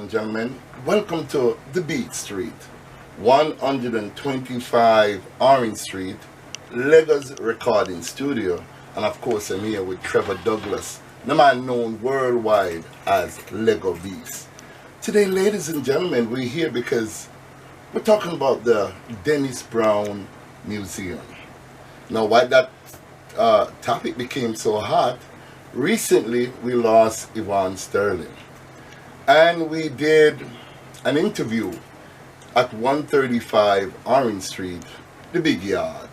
and gentlemen. Welcome to the Beat Street, 125 Orange Street, Leggo's recording studio. And of course, I'm here with Trevor Douglas, the man known worldwide as Leggo Beast. Today, ladies and gentlemen, we're here because we're talking about the Dennis Brown Museum. Now, why that topic became so hot, recently we lost Yvonne Sterling. And we did an interview at 135 Orange Street, the big yard.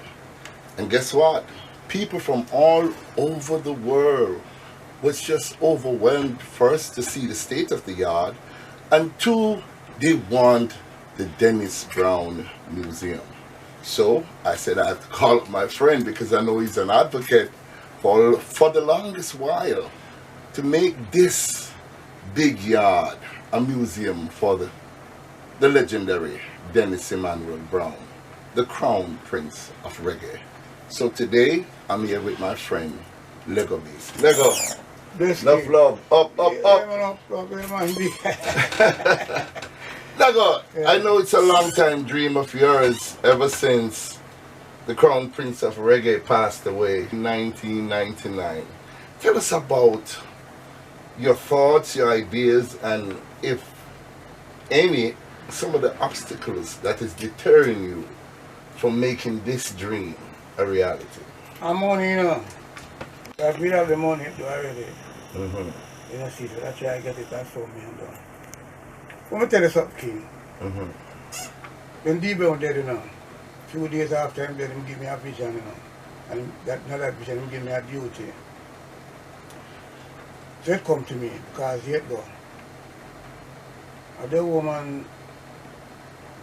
And guess what? People from all over the world was just overwhelmed, first to see the state of the yard, and two, they want the Dennis Brown Museum. So I said I have to call up my friend because I know he's an advocate for the longest while to make this big yard a museum for the legendary Dennis Emmanuel Brown, the crown prince of reggae. So today I'm here with my friend Leggo Beast. Leggo, love, up. Leggo, I know it's a long time dream of yours ever since the crown prince of reggae passed away in 1999. Tell us about your thoughts, your ideas, and if any, some of the obstacles that is deterring you from making this dream a reality. I'm money, you know. Because we have the money to do already. Mm-hmm. You know, see, so that's why I get it and so me and done. Let me tell you something, King. Mm-hmm. When D-Brown dead, you know, a few days after him dead, him give me a vision, you know. And that vision, him give me a duty. So it come to me, because he had gone. And the woman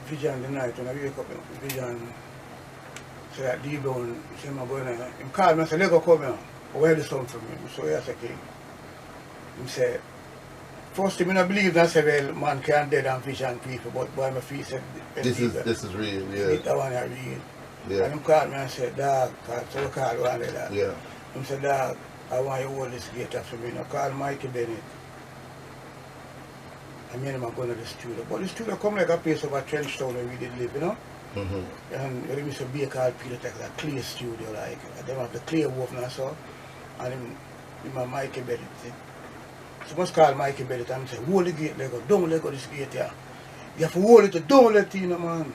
vision the night, when I wake up, vision, so that D-Brown, say, I'm going to, him call me and say, Leggo, come here. Where the son from him? So yes, I came. He said, first thing, I don't believe that several man can dead and vision people, but by my feet said, This is real, yeah. That one is real. Yeah. And he called me and said, dog, so we called one of that. Yeah. He said, dog, I want you to hold this gate up for me. Now call Mikey Bennett. I mean, I'm going to the studio. But the studio come like a place over Trench Town where we did live, you know? Mm-hmm. And when we used to be called Peter Texas, a clay studio, like, they have the clay wolf and so. And him my Mikey Bennett. So must call Mikey Bennett and say, hold the gate, Leggo, don't let go this gate here. You have to hold it, don't let it, you know, man.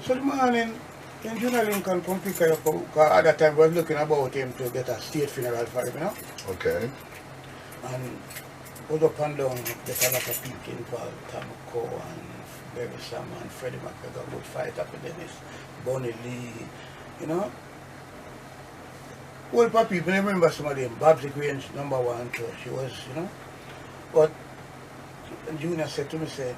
So the morning, then Junior Lincoln come pick her up, because at that time we was looking about him to get a state funeral for him, you know. Okay. And goes up and down, there's a lot of people involved, Tamako and Barry Sam and Freddie McGregor would fight up with Dennis, Bonnie Lee, you know. Well, for people, I remember some of them, Babsy Grange, #1, so she was, you know. But Junior said to me, say,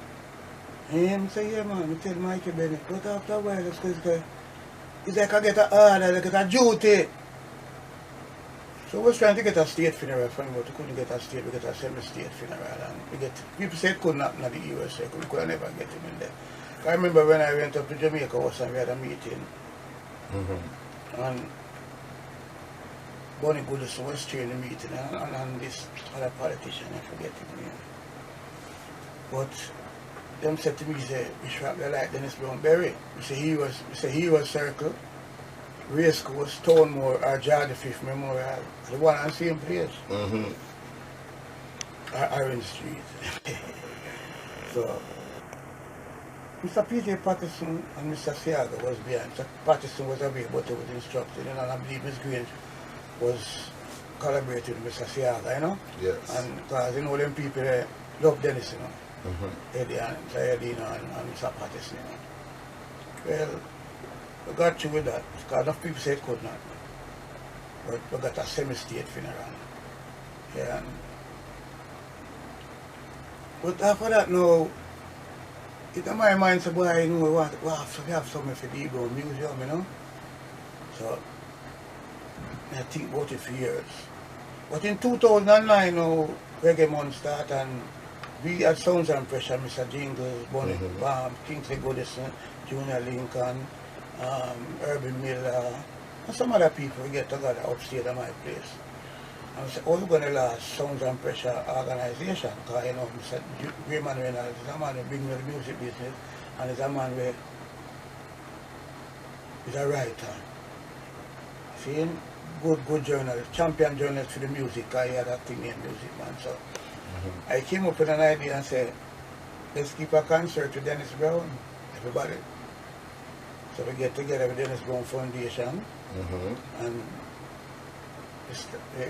yeah man, I tell Mikey Bennett, but after a while, it's like I get an order, I get a duty. So we was trying to get a state funeral for him, but we couldn't get a state, we get a semi-state funeral. And people said it couldn't happen at the USA, we could never get him in there. I remember when I went up to Jamaica, we had a meeting. Mm-hmm. And Bonnie Goodison was chairing the meeting, and this other politician, I forget his name. But them said to me, say, Bishop, they like Dennis Brown Berry. We say he was Circle, Race Course, Stonemore, or George V Memorial, the one and same place. Mm-hmm. Orange Street. So Mr. P.J. Patterson and Mr. Siaga was behind. Mr. Patterson was away, but he was instructed, and I believe Ms. Grange was collaborating with Mr. Siaga, you know? Yes. And because, you know, them people love Dennis, you know? Mm-hmm. Eddie and Mr. Patterson, you know? Well, we got through with that, because enough people said it could not. But we got a semi-state funeral. Yeah, and but after that, now, it in my mind, so boy, you know, we have something for the Brown Museum, you know? So, I think about it for years. But in 2009, now, Reggae Month started, and we had Sounds and Pressure, Mr. Jingles, Bonnie, Kingsley Goodison, Junior Lincoln, Urban Miller, and some other people we get together upstairs at my place. I said, oh, you're going to last Sounds and Pressure organization. Because, you know, Mr. Raymond Reynolds is a man who brings me the music business, and he's a man who is a writer. See, good journalist, champion journalist for the music, because he had that thing in music, man. So I came up with an idea and said, let's keep a concert with Dennis Brown, everybody. So we get together with Dennis Brown Foundation, and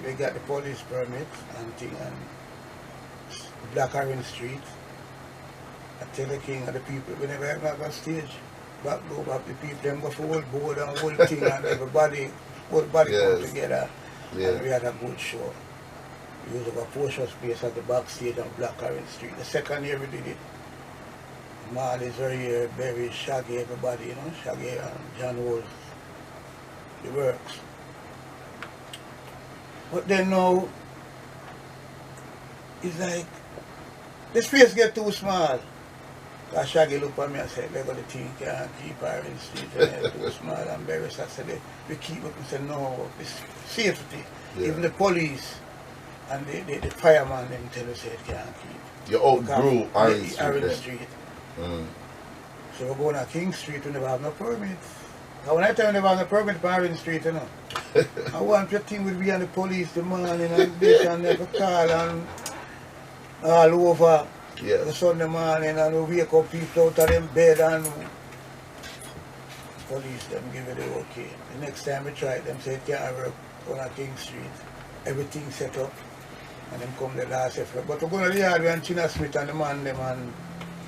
we got the police permit and thing, and Black Orange Street. I tell the king of the people, whenever I have a stage, back the people, them go for whole board and whole thing, and everybody come together, and we had a good show. We used a portion space at the backstage on Black Orange Street. The second year we did it, Marley's are here, Berry, Shaggy, everybody, you know, Shaggy and John Wolf, the works. But then now, it's like, the space get too small. So Shaggy looked at me and said, Leggo the thing can't keep her in the street, and it's too small. And Berry said, we keep it. We said, no, it's safety. Yeah. Even the police and the fireman, them tell us it can't keep. You outgrew Orange Street. So we're going to King Street, we never have no permit. Now when I tell you never have no permit for Orange Street, you know, I want your thing will be on the police the morning and this and never call and all over the Sunday morning, and we wake up people out of them bed and police them give it the okay. The next time we try it, them say it can't work on King Street. Everything set up and them come the last effort. But we're going to the yard and China Smith and the man them and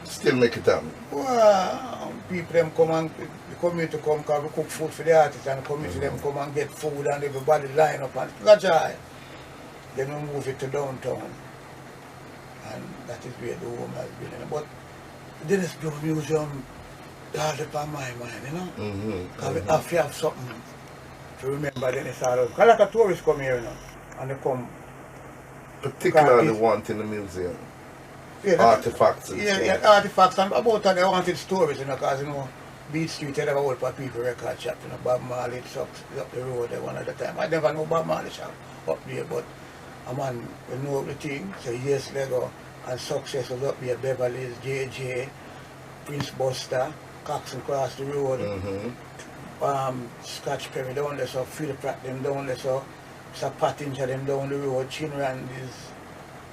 still make it happen. Well, people them come and the community come because we cook food for the artists, and the community them come and get food and everybody line up and that's right. Then we move it to downtown. And that is where the home has been. But the Dennis Brown Museum all upon my mind, you know? Because we have to have something to remember Dennis all. Because like a tourist come here, you know, and they come. Particularly want in the museum. Yeah, artifacts and stuff. Artifacts, and about that they wanted stories, you know, because, you know, Beach Street, they have a whole lot of people record shop, you know, Bob Marley sucks up the road there one at a time. I never know Bob Marley shop up there, but a man will know the thing, so yes, Leggo, and Success was up there, Beverly's, JJ, Prince Buster, Cox and Cross the road, Scotch Perry down there, so Philip Pratt them down there, so Sir Pattinger them down the road, Chinrand is,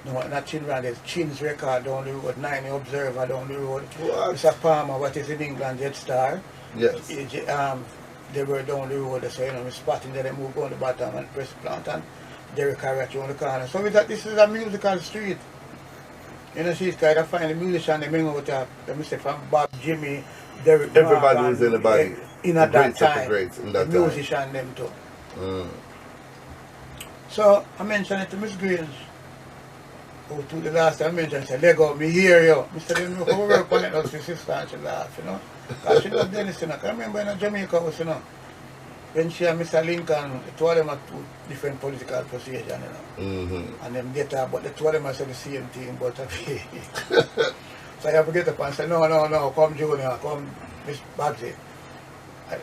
no, not Chinrand, it's Chin's Record down the road, 90 Observer down the road, Mr. Palmer, what is in England, Jet Star, yes. They were down the road, so you know, Mr. Pattinger, they moved on the bottom and press plant, and Derek Harrach on the corner. So with that, this is a musical street. You know, she's kind of find the musician, they bring out Mr. from Bob, Jimmy, Derek. Everybody was in the body. In at that time. The musician them too. So I mentioned it to Miss Grange. Oh, to the last time I mentioned, I said, Leggo, me hear you. Mr. Then we come work on it, that's the sister, and she laugh, you know. Because she loves Dennis, you know. I remember in Jamaica house, you know. When she and Mr. Lincoln, the two of them are two different political positions, you know. And them get up, but the two of them are saying the same thing, but so I have to get up and say, no, come Junior, come Miss Babsy.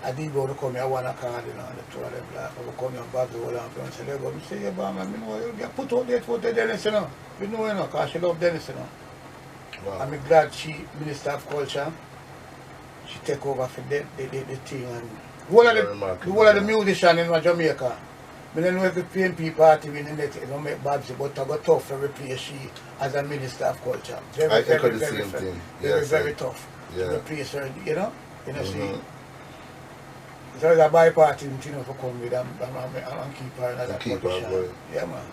I did go to come here, I want a card, you know, and the two of them laugh. I will come here and Babsy hold on and say, Leggo, I say, yeah, but man, you know, you put out that for Dennis, you know. You know, because she love Dennis, you know. Wow. I'm glad she, Minister of Culture, she take over for the thing and the whole of the musician in Jamaica. I don't know if the PNP party will not make Babsy, but I got tough to replace she as a Minister of Culture. Very tough to replace her, you know? You know, see. So it's a bi-party thing, you know, for come with them and keep her as a politician. Yeah, man.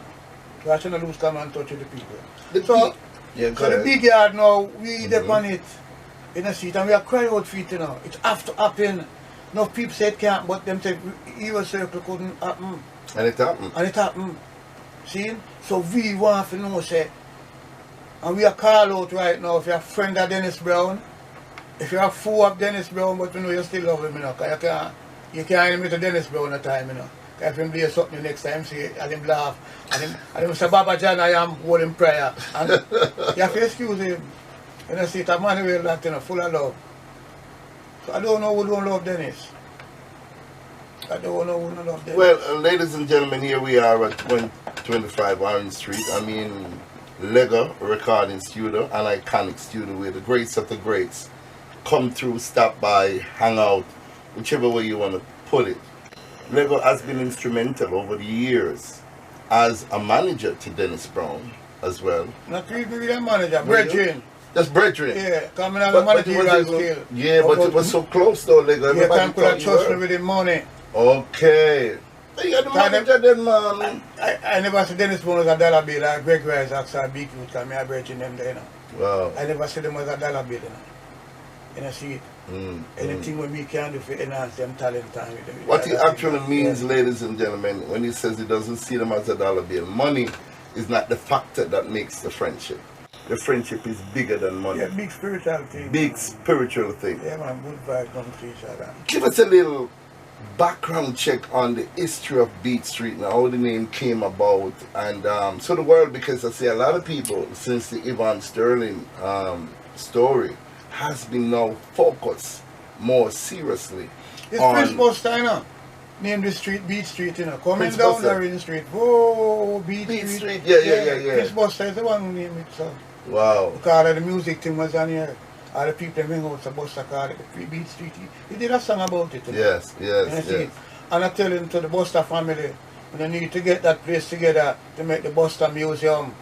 So I shouldn't lose come and touch with the people. So the big yard now, we depend on it in a seat and we are crying out for it, you know. It have to happen. No people say it can't, but them say evil circle couldn't happen. And it happened. And it happened. See? So we want to know, say, and we are call out right now, if you're a friend of Dennis Brown, if you're a fool of Dennis Brown, but you know you still love him, you know, because you can't even meet to Dennis Brown at time, you know. If him do something next time, see, and him laugh, and him say, Baba John, I am holding prayer. And you have to excuse him. You know, see, it's a man who is, you know, full of love. So I don't know who don't love Dennis. I don't know none of them. Well, ladies and gentlemen, here we are at 25 Orange Street. I mean, Leggo Recording Studio, an iconic studio where the greats of the greats come through, stop by, hang out, whichever way you want to put it. Leggo has been instrumental over the years as a manager to Dennis Brown as well. Not really a manager, brethren. That's brethren. Yeah, coming on the managerial scale. Yeah, but it was so close though, Leggo. Yeah, time could have trust me with the money. Okay. You got the manager then, man. I never see Dennis Brown as a dollar bill, like Greg Rice, Axel Big Youth, because I brethren them there, you know. Wow. I never see them as a dollar bill, you know. You know, see it. Anything we can do for enhance them talent time. What he actually means, ladies and gentlemen, when he says he doesn't see them as a dollar bill, money is not the factor that makes the friendship. The friendship is bigger than money. Yeah, big spiritual thing. Big spiritual thing. Yeah, man, good vibe comes to each other. Give us a little background check on the history of Beat Street and how the name came about. And so the world, because I see a lot of people since the Yvonne Sterling story has been now focused more seriously it's on Prince Buster, you know. Name the street Beat Street, you know. Coming Prince down Buster. there in the street. Whoa, Beat Street. Yeah. Prince Buster is the one who named it, so. Wow. Because the music thing was on here. All the people hang out, so Buster called it the Beat Street. He did a song about it. You know? Yes. And I tell him to the Buster family, we need to get that place together to make the Buster Museum.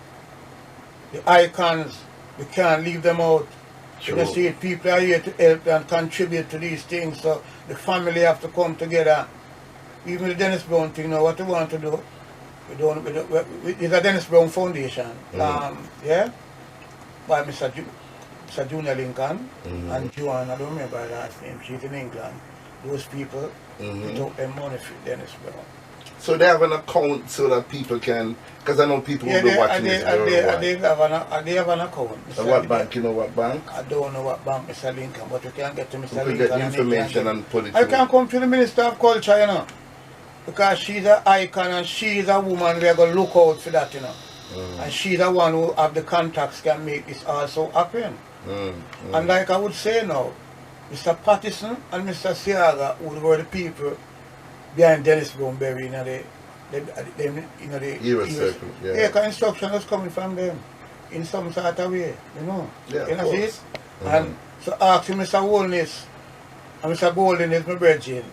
The icons, we can't leave them out. Sure. You see, people are here to help and contribute to these things, so the family have to come together. Even the Dennis Brown thing, you know, what we want to do, it's a Dennis Brown Foundation, yeah, by Mr. Junior Lincoln and Joanne, I don't remember her last name, she's in England. Those people, they took their money for Dennis Brown. So they have an account so that people can, because I know people will be watching this worldwide. They have an account. What bank? You know what bank? I don't know what bank, Mr. Lincoln, but you can get to Mr. You Lincoln. can get information and put it I through. can come to the Minister of Culture, you know, because she's an icon and she's a woman we are going to look out for that, you know. And she's the one who have the contacts can make this also happen. And like I would say now, Mr. Pattison and Mr. Siaga, who were the people behind Dennis Brown bury, you know, the Era circle, yeah. Yeah, because instruction was coming from them in some sort of way, you know. Yeah, you know, see it? And so asking Mr. Holness and Mr. Golden is my virgin.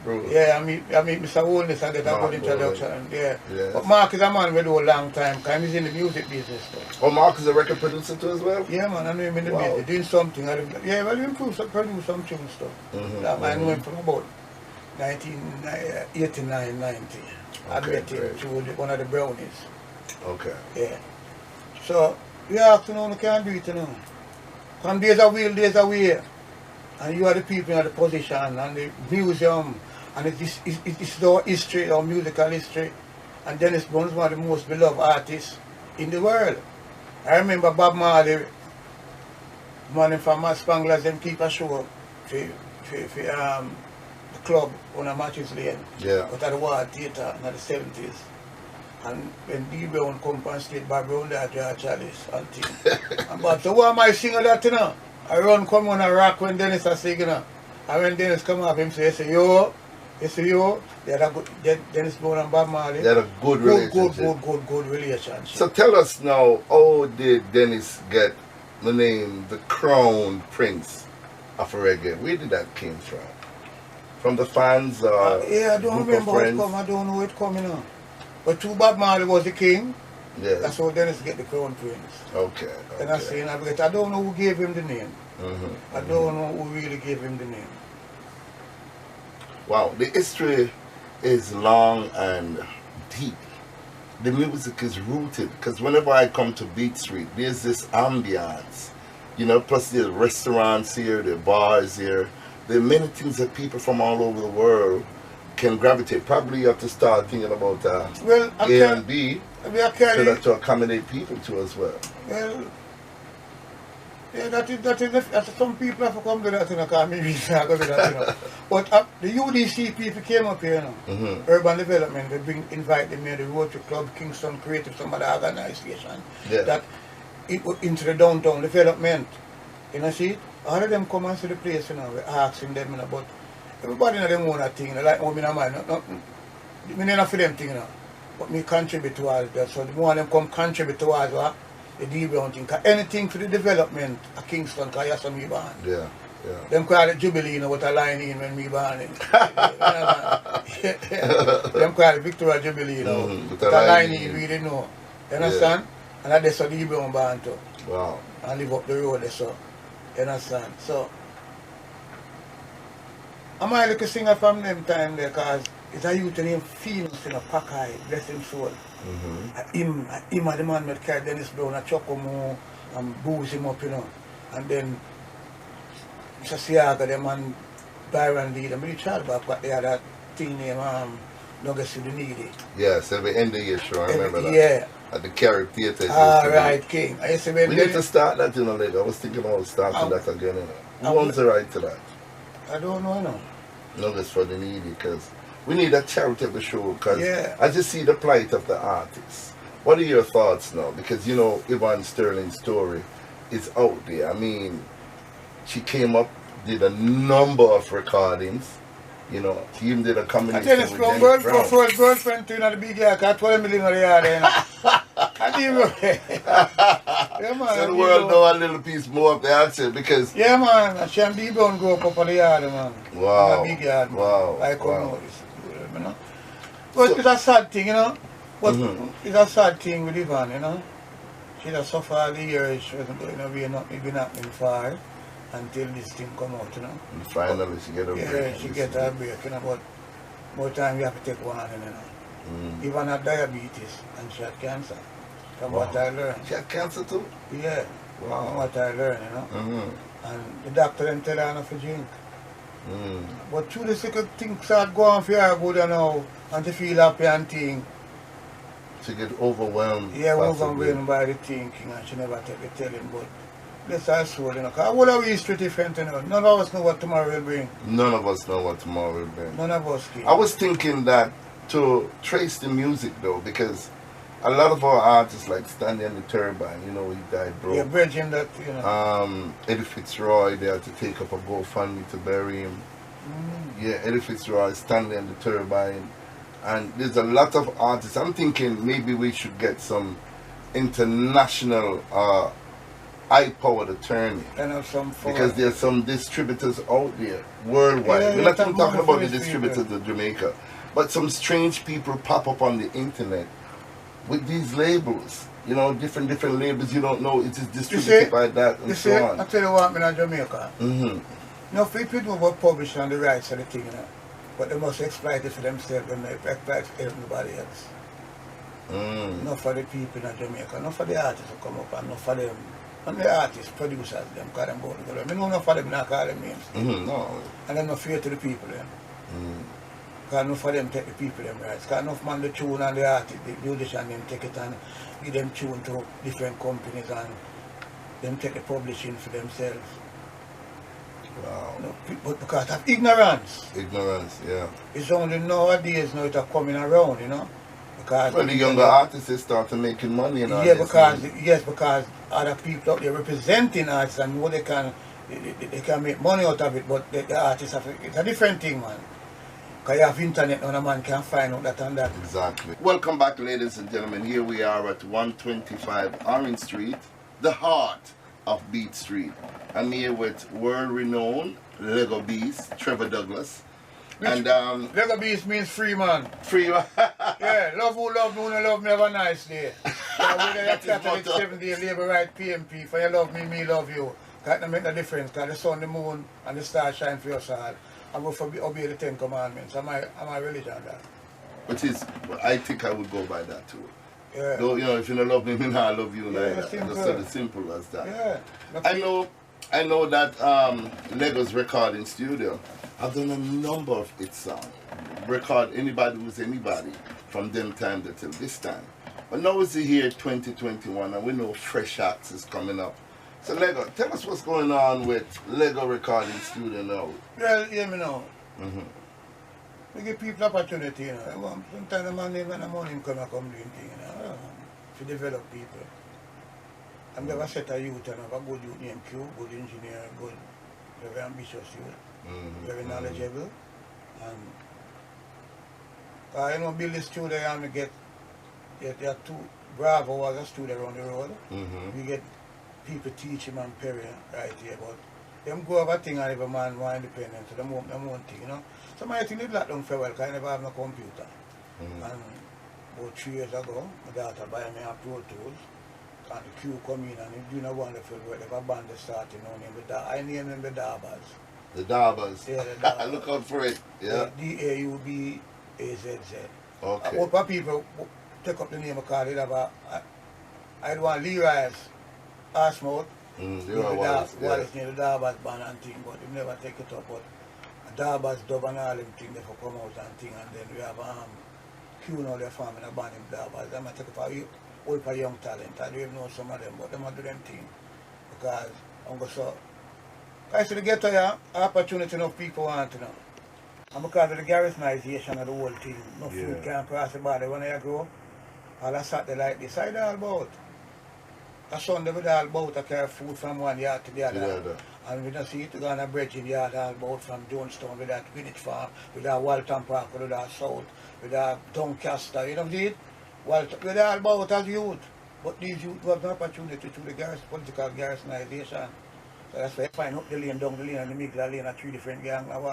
Bro. Yeah, I meet Mr. Holness and get a good introduction. Yeah. But Mark is a man we do a long time because he's in the music business. Though. Oh, Mark is a record producer too as well? Yeah, man, I know him in the business, doing something. Yeah, well, he produce some tunes stuff. I know him from about 1989, 90. I met him through one of the brownies. Okay. Yeah. So, we afternoon, we can't do it, you know. Some days are will, days are way. And you are the people in the position and the museum. And it's our history, our musical history. And Dennis Brown is one of the most beloved artists in the world. I remember Bob Marley, man from Spanglers, them keep a show for the club on a Matches Lane. Yeah. But at the War Theatre in the 70s. And when D Brown come on stage, Bob Brown there draw Chalice and thing. And Bob said, why am I singing that, you know? I run come on a rock when Dennis is singing, you know. And when Dennis come up, him say, yo, they had a good, Dennis Brown and Bob Marley. They had a good relationship. Good relationship. So tell us now, how did Dennis get the name, the crowned prince of reggae? Where did that came from? From the fans or yeah, I don't remember how it come. I don't know how it come, you know. But Bob Marley was the king. Yeah. That's how Dennis get the crown prince. Okay. And I say, I don't know who gave him the name. I don't know who really gave him the name. Wow, the history is long and deep. The music is rooted, because whenever I come to Beat Street, there's this ambiance, you know, plus the restaurants here, the bars here. There are many things that people from all over the world can gravitate. Probably you have to start thinking about A and B so that to accommodate people to as well. Well, yeah, that's some people have to come to that, you know, because maybe I go to that, you know. But the UDC people came up here, you know, Urban Development, they invite them here, the Rotary Club, Kingston Creative, some other organization, that into the downtown development, you know, see, all of them come and see the place, you know, we're asking them, you know, but Everybody know them own a thing, like how me and mine. Me never for them thing, you know. But me contribute towards that. So the more them come contribute towards what? The D-Brown thing. Cause anything for the development of Kingston, because that's what me born. Yeah, yeah. Them call it Jubilee, you know, what a line in when me born. Them call it Victoria Jubilee, you know. What a line in, we didn't know. You understand? Yeah. And that's what the D-Brown born too. Wow. And live up the road there, so. You understand? So, I might look a singer from them time there, because it's a youth named Phoenix in a Packeye, bless him soul. Him and the man that carried Dennis Brown, a Chocomo, and booze him up, you know. And then, Mr. Siaga, the man, Byron Lee, them really child back, but they had that thing named, Nuggets to the Needy. Yes, every end of the year show, I remember that. Yeah. At the Carib Theatre. Right, King. I used to we need to start that, you know, like, I was thinking about starting that again, you know. Who owns the right to that? I don't know, you know. Nuggets for the Needy, because we need a charitable show, because I just see the plight of the artists. What are your thoughts now? Because, you know, Yvonne Sterling's story is out there. I mean, she came up, did a number of recordings. You know, she even did a combination with Dennis Brown. First girlfriend to the big guy, because 12 million of the yard, you know. Yeah, man. So the world know a little piece more of the accent, because... Yeah, man. And she and D-Brown grew up on the yard, man. Wow. In the big yard, man. Wow. I come know this, you know. But it's a sad thing, you know. But it's a sad thing with Yvonne, you know. She just suffered all the years. She wasn't going away, nothing been happening far until this thing come out, you know. And finally she get a break. Yeah, she get her break, you know, but more time you have to take one, you know. Yvonne had diabetes and she had cancer. From what I learned. She had cancer too? Yeah. Wow. From what I learned, you know. And the doctor didn't tell her not to drink. But through the second things start going for her good, you know, and to feel happy and thing. She get overwhelmed. Yeah, overwhelmed by the thinking, and she never take the telling, but bless her soul, you know, because all of we is different, you know. None of us know what tomorrow will bring. None of us know what tomorrow will bring. None of us can. I was thinking that to trace the music though, because a lot of our artists like Stanley and the Turbine, you know, he died broke. Yeah, bridging that, you know. Eddie Fitzroy, they had to take up a GoFundMe to bury him. Yeah, Eddie Fitzroy, Stanley and the Turbine. And there's a lot of artists. I'm thinking maybe we should get some international eye-powered attorney. Because there's some distributors out there worldwide. We're not even talking about the distributors of Jamaica. But some strange people pop up on the internet with these labels. You know, different labels you don't know. It is distributed by that and so on. I tell you what, in Jamaica. Now, people were published on the rights of the thing, you know. But they must exploit it for themselves and they exploit everybody else. Not for the people in Jamaica, not for the artists who come up, and not for them. And the artists, producers, them call them both together. I know enough for them not call them names. No. And they're not fair to the people then. Because enough for them take the people them rights. Because enough man the tune and the artist, the musician them take it and give them tune to different companies and them take the publishing for themselves. Wow. No, but because of ignorance. Ignorance, yeah. It's only nowadays now it's coming around, you know. Because well, the younger artists they start making money and all yeah, this, because other people out there representing artists and know they can make money out of it, but the artists have it's a different thing, man. Because you have internet and a man can find out that and that. Exactly. Welcome back, ladies and gentlemen. Here we are at 125 Orange Street, the heart of Beat Street. I'm here with world-renowned Leggo Beast, Trevor Douglas. And Leggo Beast means free man. Free man. Yeah, love who love me, who no love me, have a nice day. So when you Catholic 7-day labor right PMP, for you love me, me love you. Can't make no difference, because the sun, the moon, and the stars shine for us all. I will obey the 10 commandments. Am I religion that? Which is, I think I would go by that too. Yeah. Though, you know, if you don't love me, me not love you. Yeah, like that. Just as simple as that. Yeah. I know that Leggo's recording studio, I've done a number of its songs. Record anybody who's anybody from them time till this time. But now it's the year 2021 and we know fresh acts is coming up. So Leggo, tell us what's going on with Leggo recording studio now. Well, hear me now. We give people opportunity, you know. Sometimes the man and the money come doing things, you know, to develop people. I'm never set a youth and have a good youth named Q, good engineer, good, very ambitious youth, very knowledgeable. And you know, build the studio and we get there are two Bravo was a studio around the road. We get people teach him and Perry right here, but them go over thing and every man want independence, so them want thing, you know. Somebody think they locked down for a while because I never have no computer. And about 3 years ago, my daughter buy me a Pro Tools and the queue come in and he doing a wonderful work. They have a band that started now named I name them the Darbas. The Darbas. Yeah, the Darbas. Look out for it. Yeah. Daubazz. Okay. A lot of people take up the name because they have I had one Leroy's Ashmouth. Leroy Wallace. Wallace near the Darbas band and thing, but they never take it up. But Darbas dub and all them thing they for come out and thing, and then we have Q now they're forming a band in Darbas. I'm going to take up for young talent. I don't even know some of them, but them do them thing. Because I'm going to I see the ghetto here, opportunity enough people want to know. And because of the garrisonization of the whole thing, no food can't cross the border when I grow. All I sat there like this, I all about. A Sunday we all about to carry food from one yard to the other. And we don't see it to go on a bridge in the yard all about from Jonestown with that Greenwich Farm, with that Walton Park, with that South, with that Doncaster, you know what I mean? With all about as youth. But these youth have the opportunity to the political garrisonization. So that's why I find up the lane, down the lane, and the middle lane are 3 different gangs now.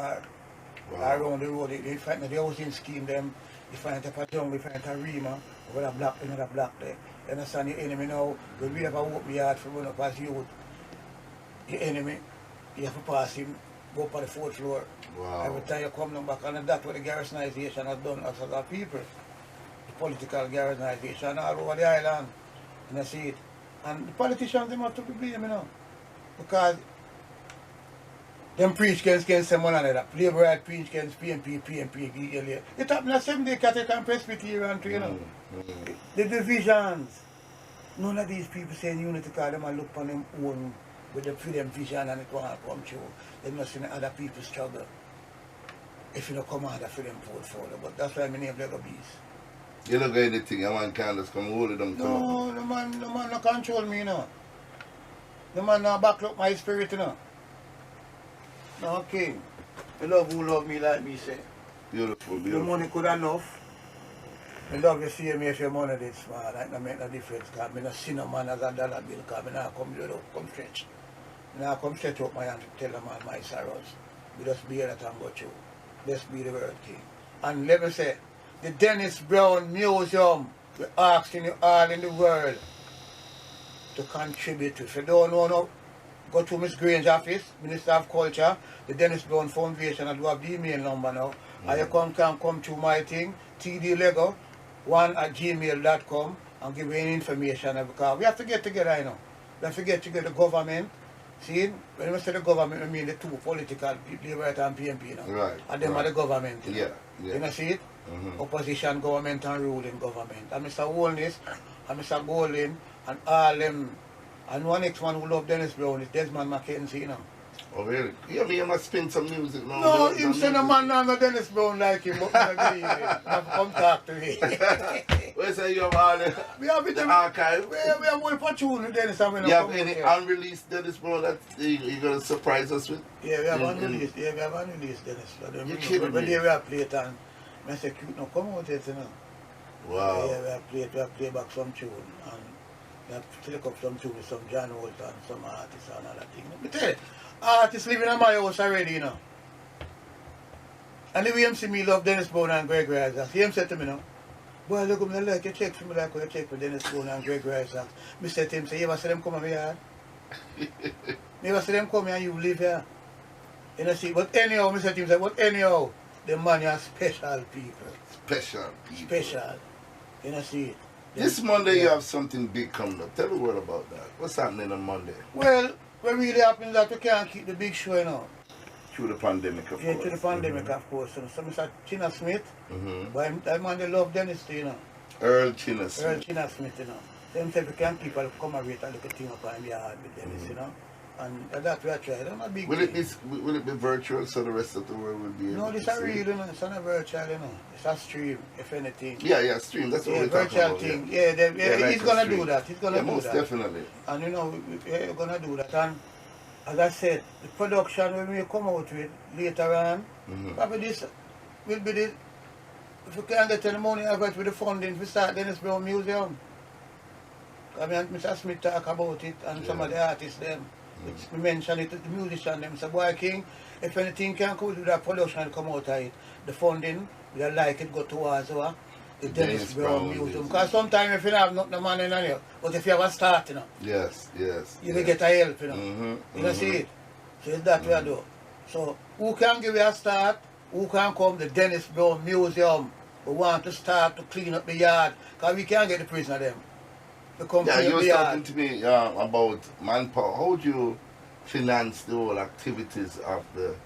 Around the road, they find the housing scheme them, they find a Patong, they find a Rima, with a block, another block there. You understand the enemy now, when we have a open yard for run up as youth, the enemy, you have to pass him, go up on the 4th floor. Every time you come back, and that's what the garrisonization has done as a people. The political garrisonization all over the island. And I see it. And the politicians, they have to be blamed, you know. Because them preach against them one another. Labour right preach against PNP. It happened at 7 day Catholic and Presbyterian too, you know. The divisions. None of these people saying unity because them look on them own with the freedom vision and it won't come true. They must see other people struggle. If you don't come out for them portfolio. But that's why my name Leggo Beast. You look at anything, a man can't just come hold it and come No, the man no control me, you know. The man now back up my spirit, you know. No, king. I love who love me like me say. Beautiful. The money could enough. I love you see me if your money did small, like no make no difference. Because I don't see no man as a dollar bill, because I now come stretch. I now come stretch up my hand to tell the man my sorrows. We just be here that and go through. Let's be the word king. And let me say, the Dennis Brown Museum, we're asking you all in the world to contribute to. If you don't know, no, go to Miss Grange's office, Minister of Culture, the Dennis Brown Foundation, and do have the email number now. And you can come to my thing, tdlego1@gmail.com, and give you any information. Because we have to get together, you know. We have to get together the government. See, when we say the government, we mean the two political, Labour and PNP, you know. Right. And them are the government, you know. Yeah. You know, see it? Opposition government and ruling government. And Mr. Holness and Mr. Golding and all them. And one next one who love Dennis Brown is Desmond Mackenzie, you know. Oh really? Yeah, me must spin some music now. No, him say no man now no Dennis Brown like him, but I agree with him. Come talk to me. Where say you have all the archive? We have one for tune with Dennis and we You have any unreleased Dennis Brown that you're going to surprise us with? Yeah, we have unreleased. Yeah, we have unreleased Dennis. You kidding me? We have played and I say cute now come out yet, you know. Wow. Yeah, we have played back some tune and we have take up some tune with some John Holt and some artists and other things. But tell you, artists living in my house already, you know. And the way him see me love Dennis Brown and Gregory Isaacs, he said to me, no, boy, look at me like you check for me like you check for Dennis Brown and Gregory Isaacs. Me said to him, say, you ever see them come over here? You ever see them come here and you live here? You know, see, but anyhow, me said to him, say, but anyhow, the man are special people. Special people. Special. You know, see. This Monday you have something big coming up. Tell the world about that. What's happening on Monday? Well, what really happens is that we can't keep the big show, you know. Through the pandemic, of course. Yeah, through the pandemic, of course. You know. So Mr. China Smith, but that man, they love Dennis, you know. Earl China Smith. Earl China Smith, you know. Them say we can't keep a commemorate a little thing up on the yard with Dennis, you know. And that's what I try. That's not big will it be virtual so the rest of the world will be able No, this to is see? real, you know. It's not a virtual, you know. It's a stream, if anything. Yeah, stream. That's what we're talking virtual about. thing. Yeah, Yeah, he's going to do that. He's going to do most that. definitely. And you know, we're going to do that. And as I said, the production when we come out with later on, probably this will be the, if we can't get any money, I've got with the funding to start Dennis Brown Museum. I mean, Mr. Smith talk about it and some of the artists them. We mention it, the musician them. So boy King, if anything can come with that production come out of it, the funding, we like it go towards the Dennis Brown Museum. Because sometimes if you don't have nothing money in you, but if you have a start, you know. Yes. You will get a help, you know. You don't see it. So it's that way do. So who can give you a start? Who can come? The Dennis Brown Museum. We want to start to clean up the yard. Because we can't get the prisoner them. Yeah, you were talking to me about manpower. How do you finance the whole activities of the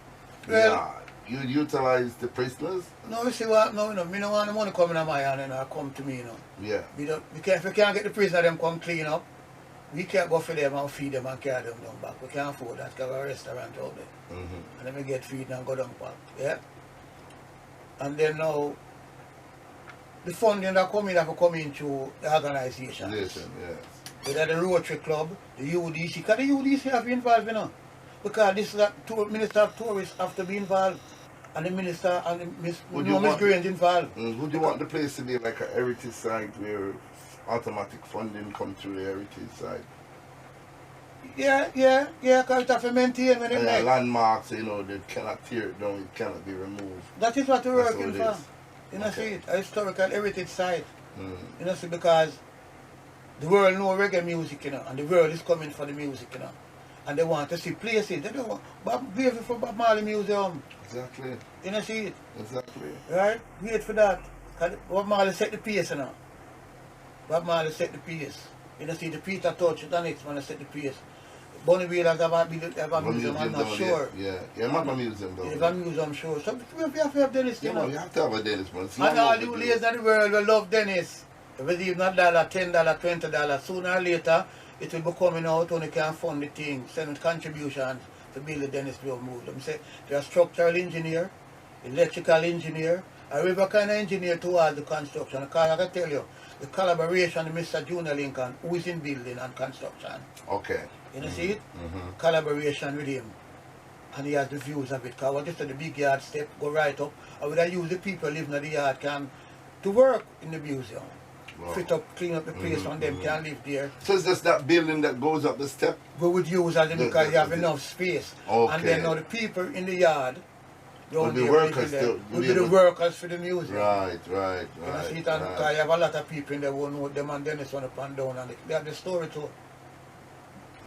yard? You utilize the prisoners? No, you see what? No, me don't want the money coming on my hand and come to me, you know. Yeah. If we can't get the prisoner them come clean up, we can't go for them and feed them and carry them down back. We can't afford that because we have a restaurant out there. And then we get feed and go down back. Yeah? And then now, the funding that come in have to come into the organization. Yes. Whether the Rotary Club, the UDC, because the UDC have been involved, you know. Because this is a Minister of Tourists have to be involved. And the Minister and the Miss Grange involved. Would you want the place to be like a heritage site where automatic funding come through the heritage site? Yeah, because it have to maintain when it makes. Landmarks, you know, they cannot tear it down, it cannot be removed. That is what we're working for. You know, see it, a historical heritage site. You know, see, because the world know reggae music, you know, and the world is coming for the music, you know. And they want to see places. They don't want wait for Bob Marley Museum. Exactly. You know, see it? Exactly. Right? Wait for that. Because Bob Marley set the pace, you know. Bob Marley set the pace. You know, see, the Peter Touch, the next one set the pace. Bonnie Wheelers have a museum, I'm not sure. Yeah, have a museum though. You have a museum, sure. So we have to have Dennis, you know. You have to have a Dennis, man. And all the ladies in the world will love Dennis. If it's even $1, $10, $20, sooner or later, it will be coming out when you can fund the thing, send contributions to build the Dennis Brown Museum. Say, you're a structural engineer, electrical engineer, or whatever kind of engineer towards the construction. Because I can tell you, the collaboration with Mr. Junior Lincoln, who is in building and construction. Okay. You know, see it? Collaboration with him. And he has the views of it. Because what you said, the big yard step, go right up. I would have used the people living in the yard to work in the museum. Wow. Fit up, clean up the place, and them can live there. So it's just that building that goes up the step? We would use as because you have enough space. Okay. And then now the people in the yard, would be workers would be the workers for the museum. Right. You know, see it? And because you have a lot of people in there who know them and Dennis one up and down, and they have the story too.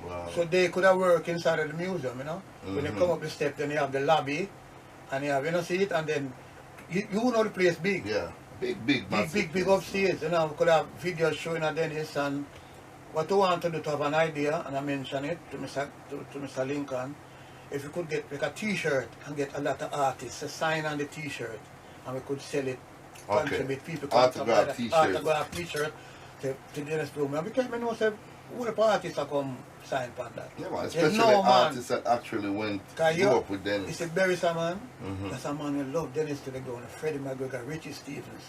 Wow. So they could have worked inside of the museum, you know. When they come up the step, then you have the lobby, and you have, you know, see it, and then you know the place big. Yeah. Big upstairs. You know, we could have videos showing at Dennis, and what we want to do to have an idea, and I mentioned it to Mr. Lincoln, if we could get like a t-shirt and get a lot of artists to sign on the t-shirt, and we could sell it, contribute, people could autograph t-shirt to Dennis Brown. And we can't even know who the artists are come sign on that. Yeah, man, especially artists that actually went go up with Dennis. It's a Barry man. That's a man who love Dennis to the ground. Freddie McGregor, Richie Stevens.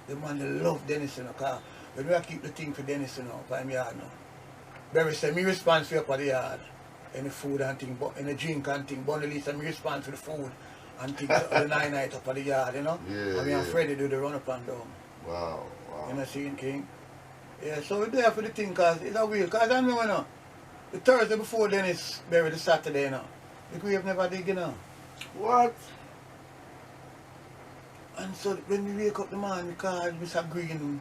The man who love Dennis, you know, because when we keep the thing for Dennis, you know, by my yard now. Barry said, me responsible for the yard. Any food and thing, any drink and thing. But at least I'm responsible for the food and things the 9 night up for the yard, you know. Yeah, I mean, Freddie do the run up and down. Wow. You know, seeing King. Yeah, so we're there for the thing, because it's a wheel. Because I know, you know, the Thursday before Dennis buried the Saturday, you know. The grave never dig, you know. What? And so when we wake up the man, we call Mr. Green,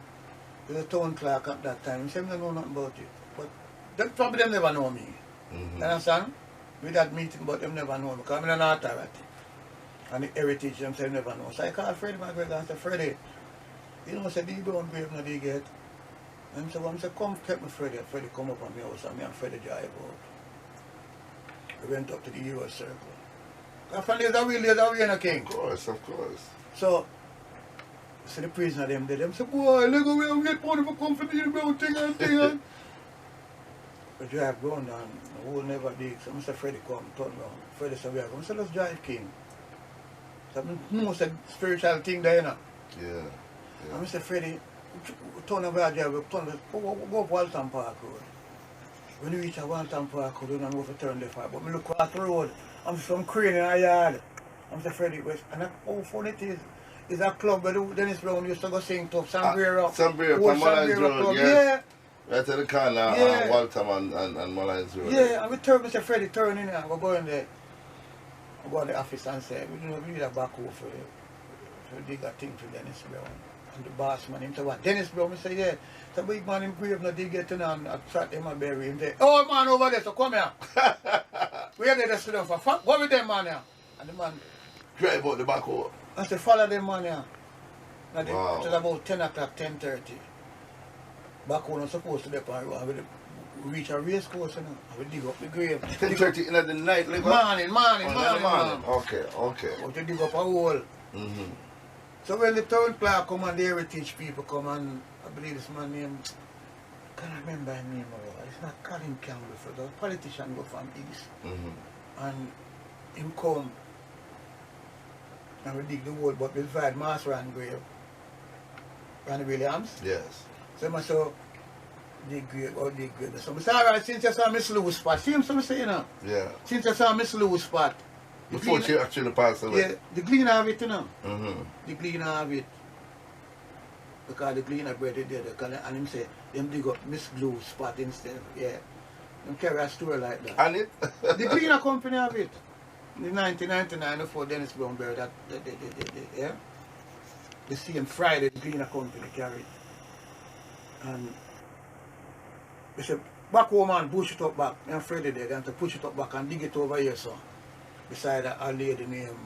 the town clerk at that time. He said, I don't know nothing about it. But them, probably them never know me. You understand? We had meeting, but them never know me, because I'm an authority. And the heritage, them say never know. So I called Freddie McGregor and said, Freddie, you know, said, the brown grave no dig yet. And so I said, come take me Freddie. Freddie come up on my house, and me and Freddie drive out. We went up to the Euro Circle. Because from there's a way in a King. Of course. So the prisoner them did them say, boy, Leggo, we get money for come for the brown thing and we drive going down, the whole never dig. So Mr. Freddie come, turn around. Freddie said, we are going. So let's drive King. So I know said spiritual thing there, you know. Yeah. And Mr. Freddie, turn around there, we go up Walton Park Road. When we reach a Walton Park Road, we don't know if we turn left right. But we look across the road, I'm from Crane in our yard. I'm Mr. Freddie West. And how funny it is, is a club where Dennis Brown used to go sing to Sombrero. Sombrero, Old Mulline's Sombrero Road, Club. yes. Right at the corner, Yeah. Waltham and Mulline's Road. Yeah, and we turn, Mr. Freddie, turn in there. We're going there. I go to the office and say, we need a backhoe for dig a thing for Dennis Brown. And the boss man, him say, what, Dennis Brown? I say, yeah. The big man in grave, no dig it in and I trot him and bury him there. Oh, man over there, so come here. Where they just sit down for fuck? Go with them man here. And the man Drive out the backhoe. I said, follow them man here. And Wow. it was about 10 o'clock, 10:30. Backhoe not supposed to be up and we reach a race course, you know. And we dig up the grave. 10:30 in the night, like Morning. morning. Okay. But they dig up a hole. So when the town clerk come and the heritage people come and I believe this man named, I can't remember his name, it's not Colin Campbell, so the politician go from East. And him come and we dig the hole, but we find Master and grave. Randy Williams. Yes. So I saw dig grave. So I said, alright, since I saw Miss Lou's spot, see him, so I say, you know? Yeah. Since I saw Miss Lou's spot, Before she actually passed away. yeah, the cleaner have it, you know. The cleaner have it. Because the cleaner bread is there, and him say, them dig up Miss Blue's spot instead. Yeah. Them carry a story like that. And it? The cleaner company have it. In 1999, before Dennis Brown buried that, yeah. The same Friday, the cleaner company carried it. And they said, back home and push it up back. I'm afraid they're going to push it up back and dig it over here, so. Beside a lady named,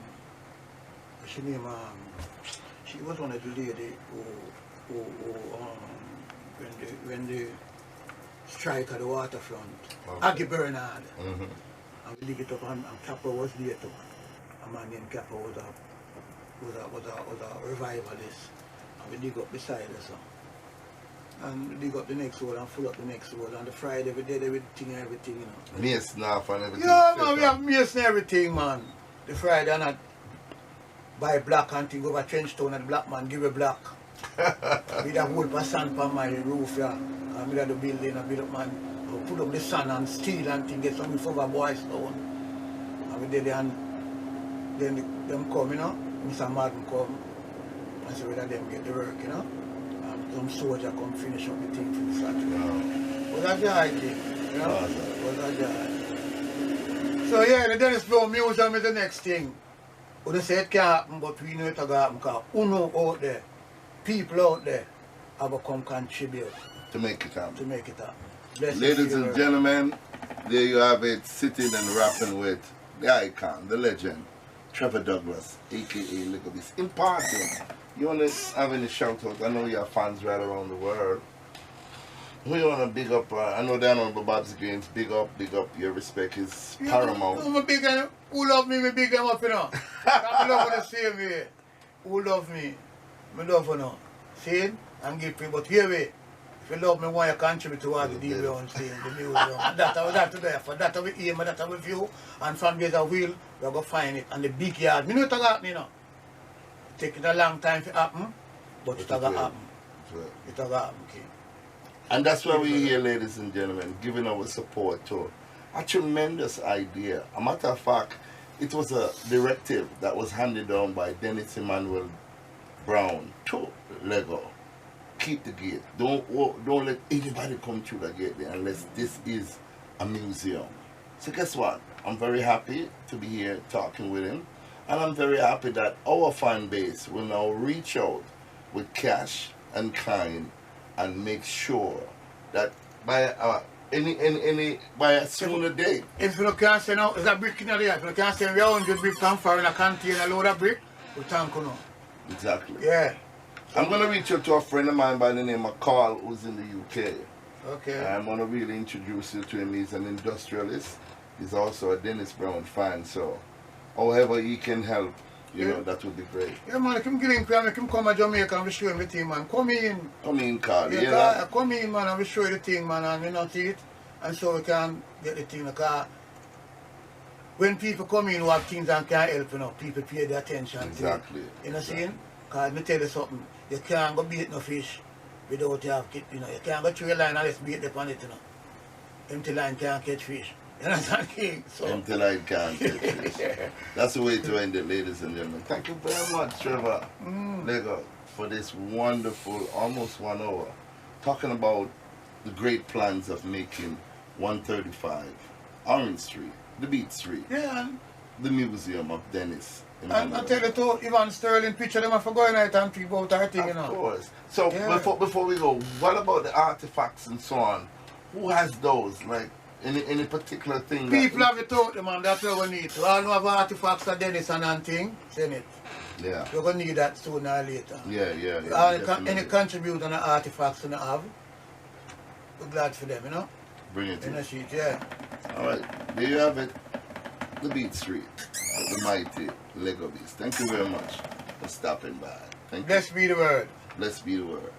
she was one of the lady who when the strike at the waterfront, Aggie Bernard, and we dig it up and Capper was there too. A man named Capper was a revivalist, and we dig up beside her, so. And we dig up the next hole and full up the next hole. And the Friday we did everything, you know. Mace now and everything. Yeah, man, we have mace and everything, man. The Friday and I buy black and thing over Trenchtown and the black man give a black. With a wood for sand on my roof, yeah. And we had the building and build up, man. We put up the sand and steel and thing, get something for the boys stone. And we did it and then them come, you know. Mr. Madden come and say whether them get the work, you know. Some soldier come finish up the thing for the Saturday. Was that the thing? You know? Was that the So yeah, the Dennis Brown Museum is the next thing. We say it can't happen, but we know it can happen because Uno out there, people out there, have to come contribute. To make it happen. To make it happen. Bless Ladies and gentlemen, there you have it, sitting and rapping with the icon, the legend, Trevor Douglas, aka Leggo Beast. Imparting. You want to have any shout out? I know you have fans right around the world. We want to big up, I know the Honorable Babs Greens, big up, your respect is paramount. Who love me, we big them up, you know. I love the same way. Who love me, me love you know. See, I'm giving, but here we, if you love me, why you contribute towards the DB on scene, the music. That's there, for that we aim, that we view, and from there's a wheel, we're going to find it, and the big yard. Me know what got me, you know. Taking a long time to happen, but it's going to happen. It's going to happen, okay. And that's why we're here, ladies and gentlemen, giving our support to a tremendous idea. A matter of fact, it was a directive that was handed down by Dennis Emmanuel Brown to Leggo. Keep the gate. Don't let anybody come through the gate there unless this is a museum. So guess what? I'm very happy to be here talking with him. And I'm very happy that our fan base will now reach out with cash and kind and make sure that by by a sooner date. If you can't say now, it's a brick in the yard. If you can't say we are 100 brick come for in a container load of brick, we thank you now. Exactly. Yeah. I'm going to reach out to a friend of mine by the name of Carl, who's in the UK. Okay. I'm going to really introduce you to him. He's an industrialist. He's also a Dennis Brown fan, so however he can help, you know, that would be great. Yeah, man, I can get in, I can come to Jamaica and we show him the thing, man. Come in. Come in, Carl. Yeah, come in, man, and we show you the thing, man, and we not see it. And so we can get the thing, because when people come in who have things and can't help, you know, people pay their attention. Exactly. You know what I'm saying? Because me tell you something, you can't go beat no fish without you have, you know, you can't go through a line and let's beat the on it, you know. Empty line can't catch fish. You know what I'm saying? So, Until I can't touch it. yeah. That's the way to end it, ladies and gentlemen. Thank you very much, Trevor Leggo, for this wonderful, almost 1 hour, talking about the great plans of making 135 Orange Street, the Beat Street, Yeah, the Museum of Dennis. and I tell you too, Ivan Sterling picture them for going out and think about our thing, you know. Of course. So Yeah. before we go, what about the artifacts and so on? Who has those? Like any particular thing? People have it out, man, that's what we need. We all know have artifacts of Dennis and thing, send it. Yeah. We're going to need that sooner or later. Yeah. Any contribute on the artifacts you have, we're glad for them, you know. Bring it In the in. sheet, yeah. Alright, there you have it. The Beat Street. The mighty Leggo Beast. Thank you very much for stopping by. Thank you. Blessed be the word. Blessed be the word.